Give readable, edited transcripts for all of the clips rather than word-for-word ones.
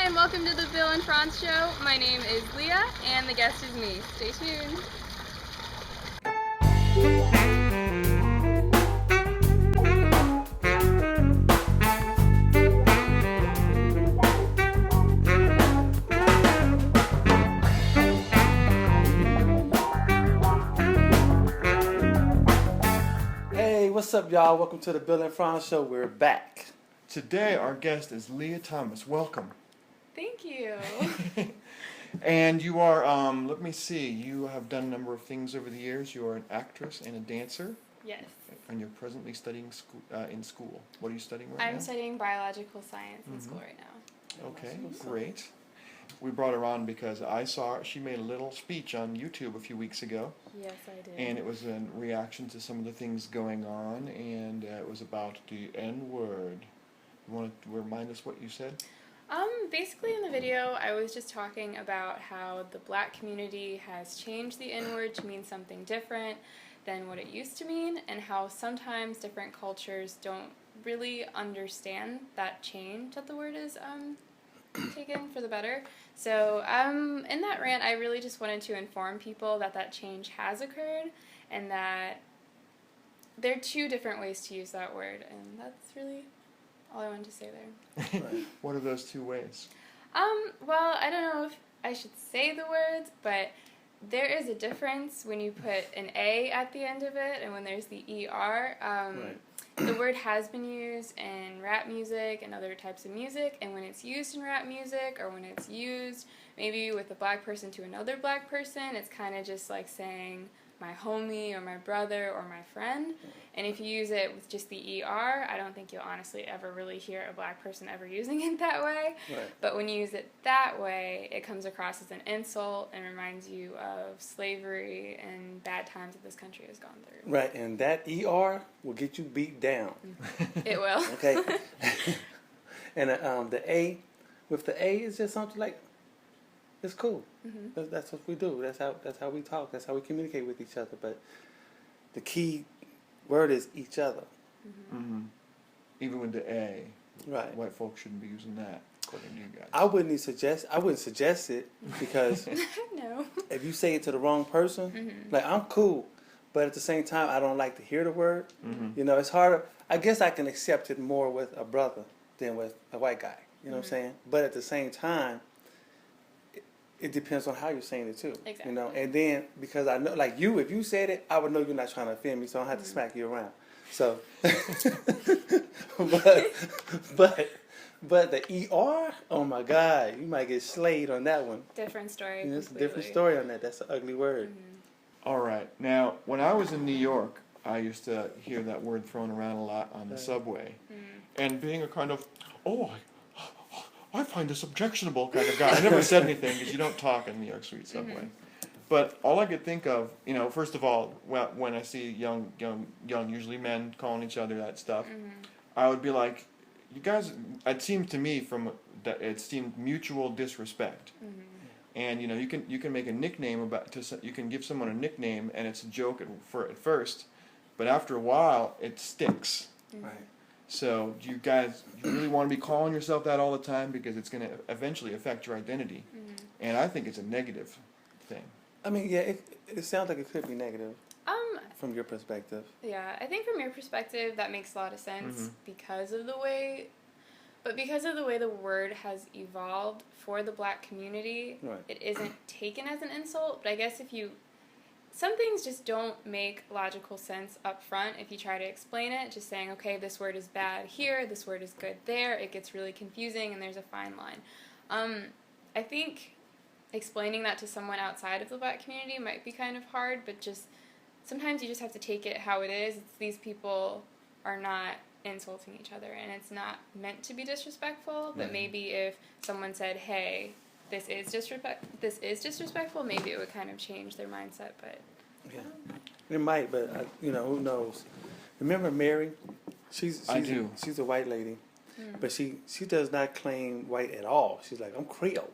Hi, and welcome to the Bill and Frantz Show. My name is Leah, and the guest is me. Stay tuned. Hey, what's up, y'all? Welcome to the Bill and Frantz Show. We're back. Today, our guest is Leah Thomas. Welcome. Thank you. And you are, let me see, you have done a number of things over the years. You are an actress and a dancer. Yes. And you're presently studying in school. What are you studying right now? I'm studying biological science in school right now. Okay, great. We brought her on because I saw she made a little speech on YouTube a few weeks ago. Yes, I did. And it was in reaction to some of the things going on, and it was about the N-word. You want to remind us what you said? Basically in the video, I was just talking about how the black community has changed the N-word to mean something different than what it used to mean, and how sometimes different cultures don't really understand that change that the word is taken for the better. So in that rant, I really just wanted to inform people that that change has occurred, and that there are two different ways to use that word, and that's really all I wanted to say there. Right. What are those two ways? Well, I don't know if I should say the words, but there is a difference when you put an A at the end of it and when there's the ER. Right. The word has been used in rap music and other types of music, and when it's used in rap music, or when it's used maybe with a black person to another black person, it's kind of just like saying my homie or my brother or my friend. And if you use it with just the ER, I don't think you'll honestly ever really hear a black person ever using it that way. Right. But when you use it that way, it comes across as an insult and reminds you of slavery and bad times that this country has gone through. Right, and that ER will get you beat down. It will. Okay. And the A, with the A, is just something like, it's cool. Mm-hmm. That's what we do. That's how we talk. That's how we communicate with each other. But the key word is each other. Mm-hmm. Even with the A, Right. white folks shouldn't be using that, according to you guys. I wouldn't suggest it because No. if you say it to the wrong person, like I'm cool, but at the same time I don't like to hear the word. Mm-hmm. You know, it's harder. I guess I can accept it more with a brother than with a white guy. You know what I'm saying? But at the same time, it depends on how you're saying it too. Exactly. You know, and then because I know, like you, if you said it, I would know you're not trying to offend me, so I don't have to smack you around. So, but the ER, oh my God, you might get slayed on that one. Different story. You know, it's a completely. different story on that. That's an ugly word. All right. Now, when I was in New York, I used to hear that word thrown around a lot on the subway. And being a kind of, I find this objectionable kind of guy. I never said anything because you don't talk in New York Street subway. But all I could think of, you know, first of all, when I see young, usually men calling each other that stuff, I would be like, you guys, it seemed to me that it seemed mutual disrespect. And you know, you can make a nickname you can give someone a nickname and it's a joke at first, but after a while it sticks. Right. So do you guys really want to be calling yourself that all the time, because it's going to eventually affect your identity? And I think it's a negative thing. I mean, yeah, it sounds like it could be negative from your perspective. Yeah, I think from your perspective that makes a lot of sense because of the way the word has evolved for the black community, Right. it isn't taken as an insult. But I guess some things just don't make logical sense up front if you try to explain it. Just saying, okay, this word is bad here, this word is good there, it gets really confusing and there's a fine line. I think explaining that to someone outside of the black community might be kind of hard, but just sometimes you just have to take it how it is. These people are not insulting each other, and it's not meant to be disrespectful, but maybe if someone said, hey, this is disrespectful, maybe it would kind of change their mindset. But Yeah, it might, but you know, who knows? Remember Mary? She's I do. She's a white lady, but she does not claim white at all. She's like, I'm Creole.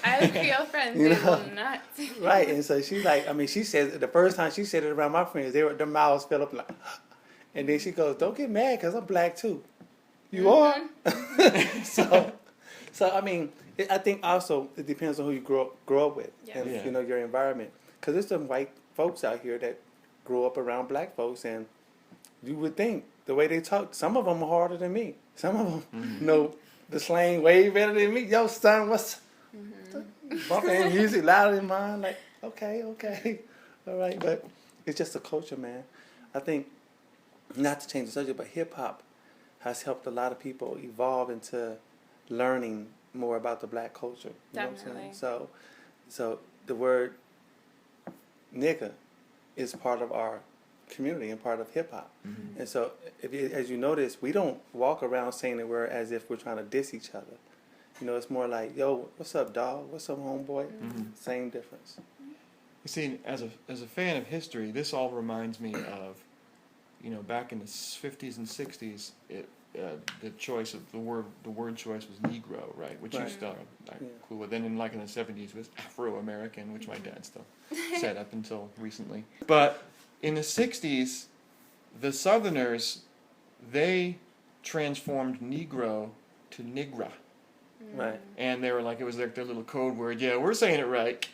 I have Creole friends You who know? will not. Right, and so she's like, I mean, she says the first time she said it around my friends, their mouths fell up like, and then she goes, "Don't get mad, 'cause I'm black too." You are. So So I mean, I think also it depends on who you grow up with, and Yeah. you know, your environment. Because there's some white folks out here that grew up around black folks, and you would think the way they talk, some of them are harder than me. Some of them know the slang way better than me. Yo, son, what's bumping music louder than mine? Like, okay, all right. But it's just a culture, man. I think, not to change the subject, but hip hop has helped a lot of people evolve into learning more about the black culture. You know what I'm saying? So the word nigga is part of our community and part of hip hop. And so, as you notice, we don't walk around saying the word as if we're trying to diss each other. You know, it's more like, yo, what's up, dog? What's up, homeboy? Same difference. You see, as a fan of history, this all reminds me of, you know, back in the 50s and 60s, the choice of the word choice was Negro, right? Which you still are cool with. Then in the 70s was Afro-American, which my dad still said up until recently. But in the 60s, the Southerners, they transformed Negro to Nigra. Right. And they were like, it was like their little code word. Yeah, we're saying it right,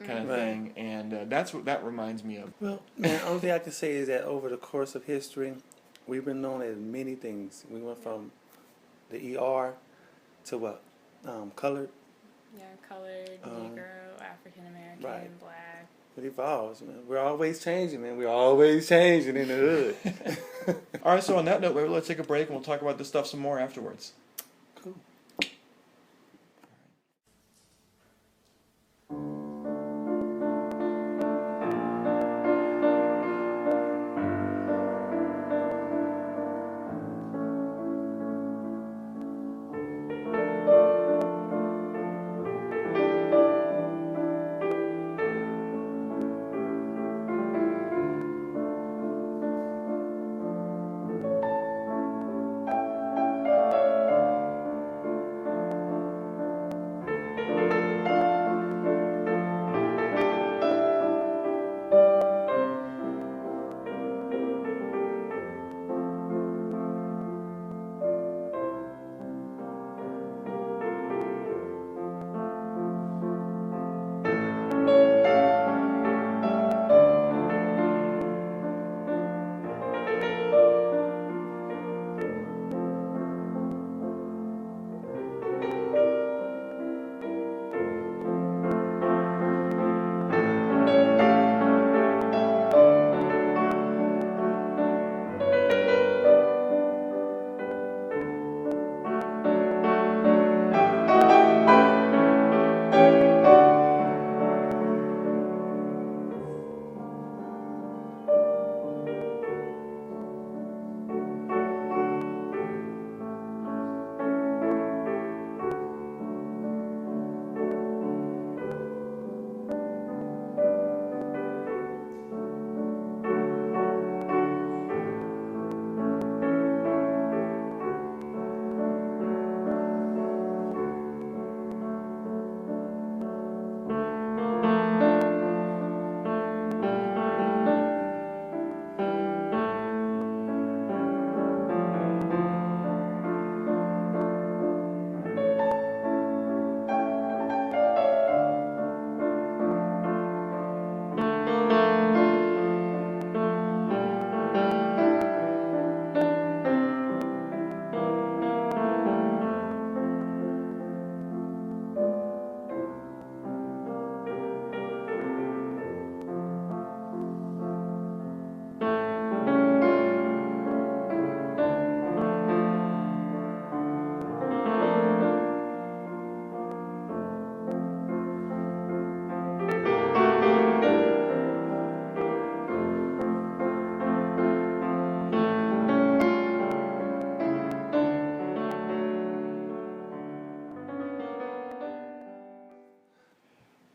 kind of thing. And that's what that reminds me of. Well, man, the only thing I can say is that over the course of history, we've been known as many things. We went from the ER to what? Colored. Yeah, colored, Negro, African American, black. It evolves, man. We're always changing, man. We're always changing in the hood. All right, so on that note, let's take a break and we'll talk about this stuff some more afterwards. Cool.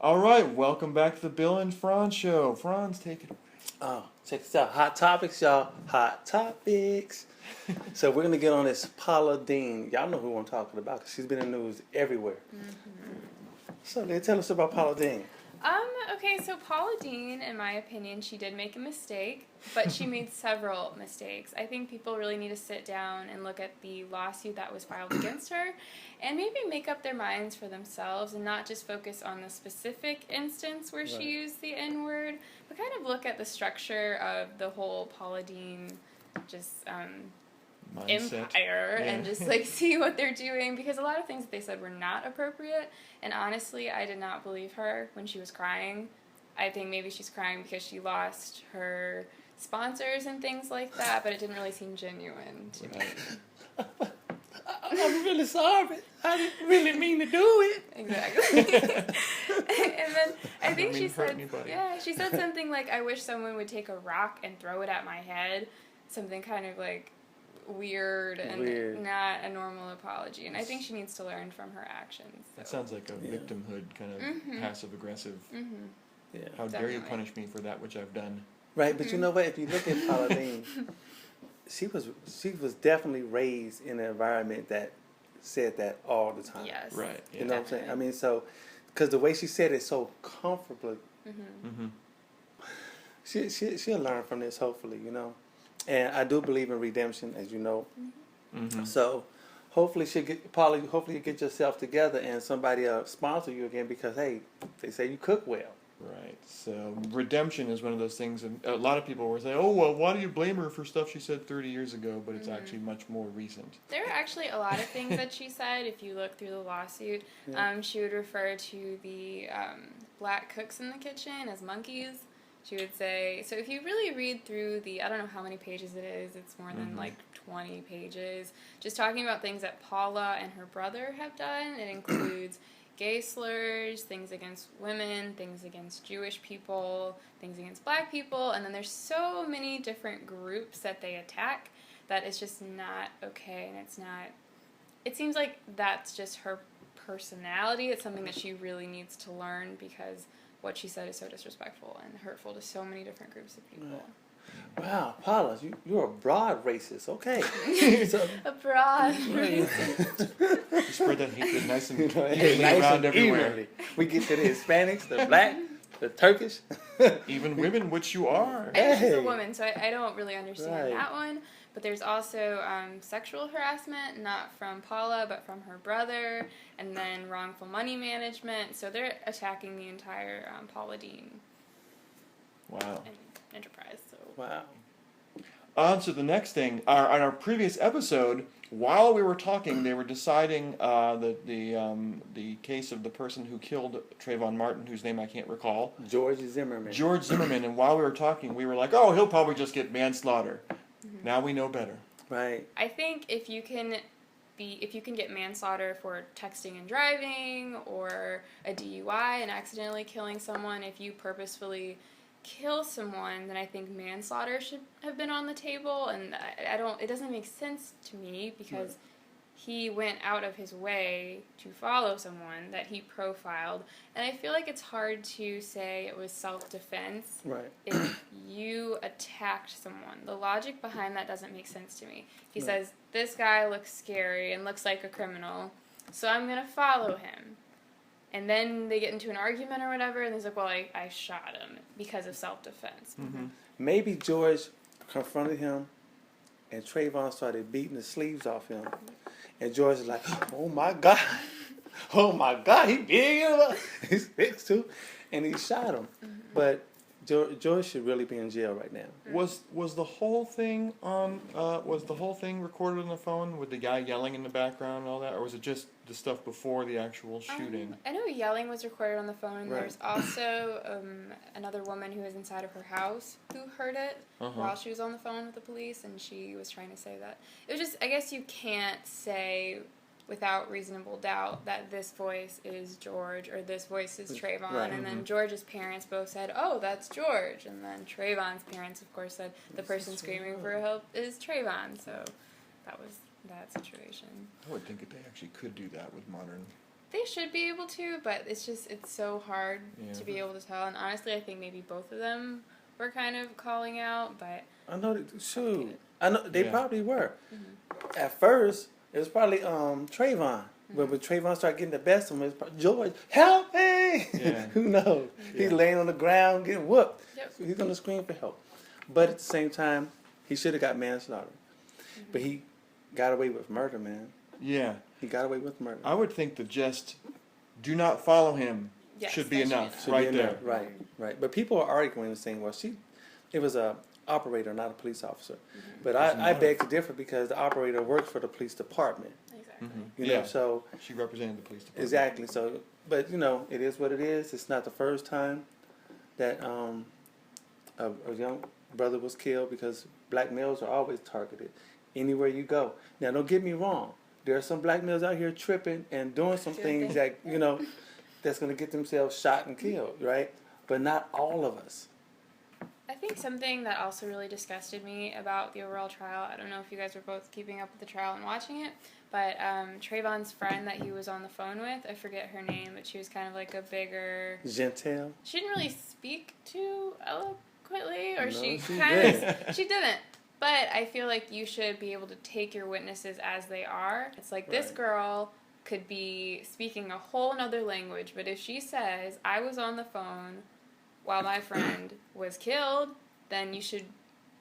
All right, welcome back to the Bill and Frantz Show. Frantz, take it away. Oh, check this out. Hot topics, y'all. Hot topics. So we're going to get on this Paula Deen. Y'all know who I'm talking about because she's been in the news everywhere. So, Leah, tell us about Paula Deen. Okay, so Paula Deen, in my opinion, she did make a mistake, but she made several mistakes. I think people really need to sit down and look at the lawsuit that was filed against her and maybe make up their minds for themselves and not just focus on the specific instance where she used the N-word, but kind of look at the structure of the whole Paula Deen just empire and just like see what they're doing, because a lot of things that they said were not appropriate, and honestly I did not believe her when she was crying. I think maybe she's crying because she lost her sponsors and things like that, but it didn't really seem genuine to me. I'm really sorry. I didn't really mean to do it. Exactly. And then I think she said, she said something like, I wish someone would take a rock and throw it at my head. Something kind of like weird and not a normal apology. And I think she needs to learn from her actions. So. That sounds like a victimhood kind of passive-aggressive. Yeah. How dare you punish me for that which I've done? Right, but you know what? If you look at Paula Deen, she was definitely raised in an environment that said that all the time. Yes. Right. Yeah. You know what I'm saying? I mean, so, because the way she said it so comfortably, she'll learn from this, hopefully, you know. And I do believe in redemption, as you know. So, hopefully hopefully you get yourself together and somebody sponsor you again, because, hey, they say you cook well. Right. So redemption is one of those things, and a lot of people will say, "Oh, well, why do you blame her for stuff she said 30 years ago?" But it's actually much more recent. There are actually a lot of things that she said. If you look through the lawsuit, she would refer to the black cooks in the kitchen as monkeys. She would say, so if you really read through I don't know how many pages it is, it's more than like 20 pages, just talking about things that Paula and her brother have done. It includes gay slurs, things against women, things against Jewish people, things against black people, and then there's so many different groups that they attack that it's just not okay, and it seems like that's just her personality. It's something that she really needs to learn, because what she said is so disrespectful and hurtful to so many different groups of people. Wow, Paula, you're a broad racist. Okay. A broad racist. You spread that hatred nice and nice around and everywhere. evenly. We get to the Hispanics, the black, the Turkish. Even women, which you are. And she's a woman, so I don't really understand that one. But there's also sexual harassment, not from Paula, but from her brother, and then wrongful money management. So they're attacking the entire Paula Deen enterprise. So. Wow. On to the next thing. On our previous episode, while we were talking, they were deciding the case of the person who killed Trayvon Martin, whose name I can't recall. George Zimmerman. George Zimmerman. And while we were talking, we were like, oh, he'll probably just get manslaughter. Now we know better. Right. I think if you can get manslaughter for texting and driving, or a DUI and accidentally killing someone, if you purposefully kill someone, then I think manslaughter should have been on the table. And it doesn't make sense to me, because he went out of his way to follow someone that he profiled, and I feel like it's hard to say it was self-defense if you attacked someone. The logic behind that doesn't make sense to me. He says, this guy looks scary and looks like a criminal, so I'm going to follow him. And then they get into an argument or whatever, and he's like, well, I shot him because of self-defense. Maybe George confronted him, and Trayvon started beating the sleeves off him. And George is like, oh my God, he big, he's 6'2", and he shot him. But George should really be in jail right now. Was the whole thing recorded on the phone with the guy yelling in the background and all that, or was it just the stuff before the actual shooting? I know yelling was recorded on the phone, and there's also another woman who was inside of her house who heard it while she was on the phone with the police, and she was trying to say that. It was just, I guess you can't say without reasonable doubt that this voice is George or this voice is Trayvon. And then George's parents both said, oh, that's George. And then Trayvon's parents, of course, said the person screaming for help is Trayvon. So that was that situation. I would think that they actually could do that with modern. They should be able to, but it's so hard to be able to tell. And honestly, I think maybe both of them were kind of calling out, but... I know, they probably were. At first, it was probably Trayvon. But when Trayvon started getting the best of him, it was probably, George, help me! okay? Yeah. Who knows? Yeah. He's laying on the ground getting whooped. Yep. So he's gonna scream for help. But at the same time, he should have got manslaughter. But he got away with murder, man. Yeah. He got away with murder. I would think the just do not follow him Yes, should be that should be enough enough. Should right be there. enough. Right, right. But people are arguing and saying, well, it was a operator, not a police officer. But Doesn't I matter. beg to differ because the operator works for the police department. Exactly. You Yeah. know, so She represented the police department. exactly. So, but you know, it is what it is. It's not the first time that a young brother was killed because black males are always targeted anywhere you go. Now, don't get me wrong. There are some black males out here tripping and doing some things that, you know, that's going to get themselves shot and killed, right? But not all of us. I think something that also really disgusted me about the overall trial, I don't know if you guys were both keeping up with the trial and watching it, but Trayvon's friend that he was on the phone with, I forget her name, but she was kind of like a bigger... Gentile? She didn't really speak too eloquently, or No, she she kind didn't. of... She didn't. But I feel like you should be able to take your witnesses as they are. It's like this Right. girl could be speaking a whole nother language, but if she says, I was on the phone while my friend was killed, then you should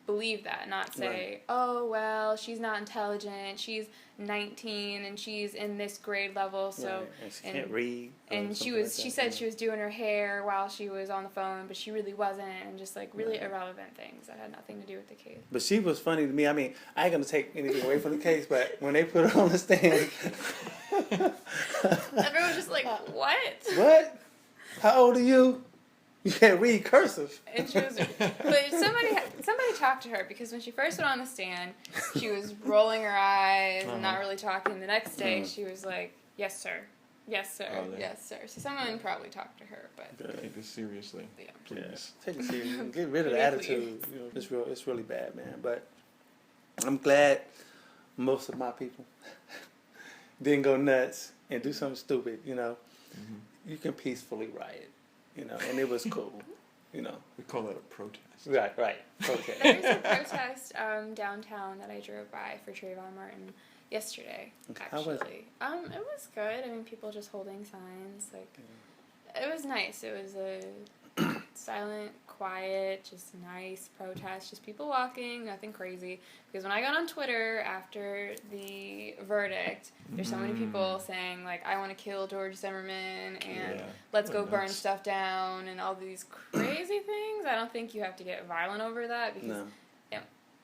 believe that, not say, oh, well, she's not intelligent, she's 19, and she's in this grade level, so... Right. And she can't read. or And something like she that, said yeah. she was doing her hair while she was on the phone, but she really wasn't, and just like really Right. irrelevant things that had nothing to do with the case. But she was funny to me. I mean, I ain't going to take anything away from the case, but when they put her on the stand... Everyone's just like, what? What? How old are you? You can't read cursive. And she was, but somebody talked to her because when she first went on the stand, she was rolling her eyes and not really talking. The next day, she was like, "Yes, sir. Yes, sir. Oh, Yes, sir." So someone probably talked to her, but Take this seriously, yeah. please. Take it seriously. Get rid of the Please. attitude. You know, it's really bad, man. But I'm glad most of my people didn't go nuts and do something stupid. You know, you can peacefully riot. You know, and it was cool. You know, We call that a protest. right. Okay. There was a protest downtown that I drove by for Trayvon Martin yesterday. Okay, Actually, how was it was good. I mean, people just holding signs. Like, it was nice. It was a silent, quiet, just nice protest. Just people walking, nothing crazy. Because when I got on Twitter after the verdict, there's so many people saying, like, I want to kill George Zimmerman and let's go burn nuts. stuff down and all these crazy things. I don't think you have to get violent over that because No.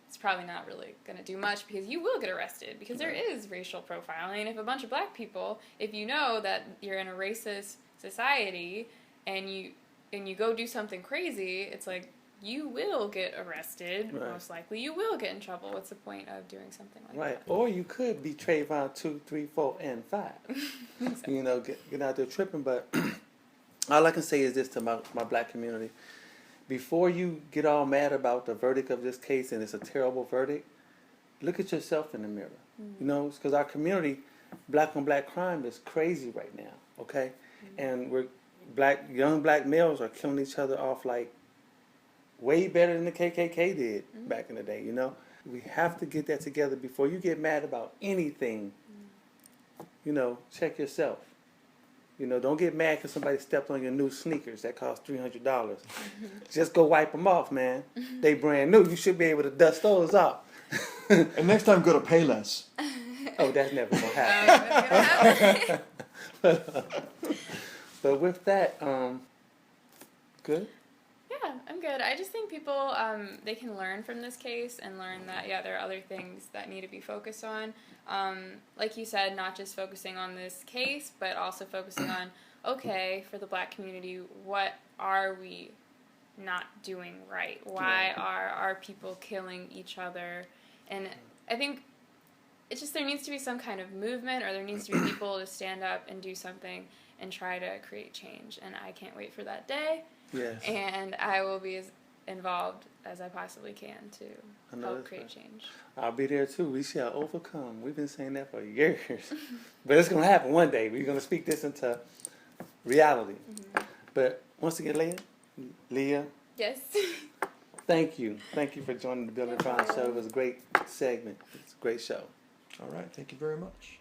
it's probably not really going to do much because you will get arrested because there is racial profiling. If a bunch of black people, if you know that you're in a racist society and you go do something crazy, it's like you will get arrested. Right. Most likely you will get in trouble. What's the point of doing something like Right. that? Or you could be Trayvon 2, 3, 4, and 5. You know, get out there tripping. But all I can say is this to my black community. Before you get all mad about the verdict of this case and it's a terrible verdict, look at yourself in the mirror. You know, because our community, black on black crime is crazy right now, okay? And young black males are killing each other off like way better than the KKK did back in the day, you know? We have to get that together before you get mad about anything. You know, check yourself. You know, don't get mad because somebody stepped on your new sneakers that cost $300. Just go wipe them off, man. They brand new. You should be able to dust those off. And next time, go to Payless. Oh, that's never going to happen. But with that, good? Yeah, I'm good. I just think people, they can learn from this case and learn that, there are other things that need to be focused on. Like you said, not just focusing on this case, but also focusing on, okay, for the black community, what are we not doing right? Why are our people killing each other? And I think it's just there needs to be some kind of movement, or there needs to be people to stand up and do something and try to create change. And I can't wait for that day. Yes. And I will be as involved as I possibly can to help create change. I'll be there too. We shall overcome. We've been saying that for years. But it's going to happen one day. We're going to speak this into reality. But once again, Leah. Yes. Thank you. Thank you for joining the Building Frantz show. It was a great segment. It's a great show. All right, thank you very much.